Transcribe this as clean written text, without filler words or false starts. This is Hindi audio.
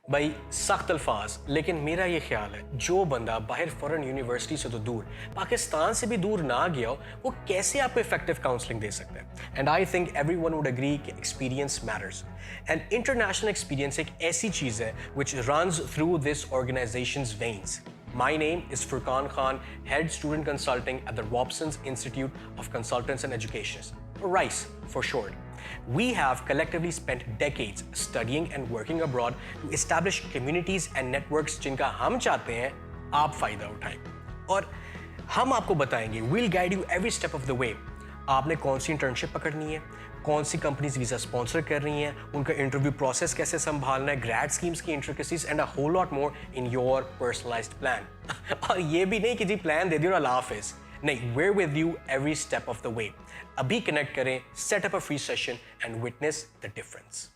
भाई सख्त अल्फाज, लेकिन मेरा ये ख्याल है जो बंदा बाहर फॉरेन यूनिवर्सिटी से तो दूर, पाकिस्तान से भी दूर ना गया हो, वो कैसे आपको इफेक्टिव काउंसलिंग दे सकता है। And I think everyone would agree कि experience matters. And international experience एक ऐसी चीज है which runs through this organisations veins. My name is Furqan Khan, Head Student Consulting at the Robson's Institute of Consultants and Educationists, or RICE for short. We have collectively spent decades studying and working abroad to establish communities and networks जिनका हम चाहते हैं आप फायदा उठाएं। और हम आपको बताएंगे, we'll guide you every step of the way। आपने कौन सी इंटर्नशिप पकड़नी है, कौन सी कंपनीज वीज़ा स्पॉन्सर कर रही हैं, उनका इंटरव्यू प्रोसेस कैसे संभालना है, ग्रेड स्कीम्स की intricacies and a whole lot more in your personalised plan. और ये भी नहीं कि जी प्लान दे दियो और अल्लाह हाफिज़, नहीं, we're with you every step of the way। अभी कनेक्ट करें, set up a free session and witness the difference.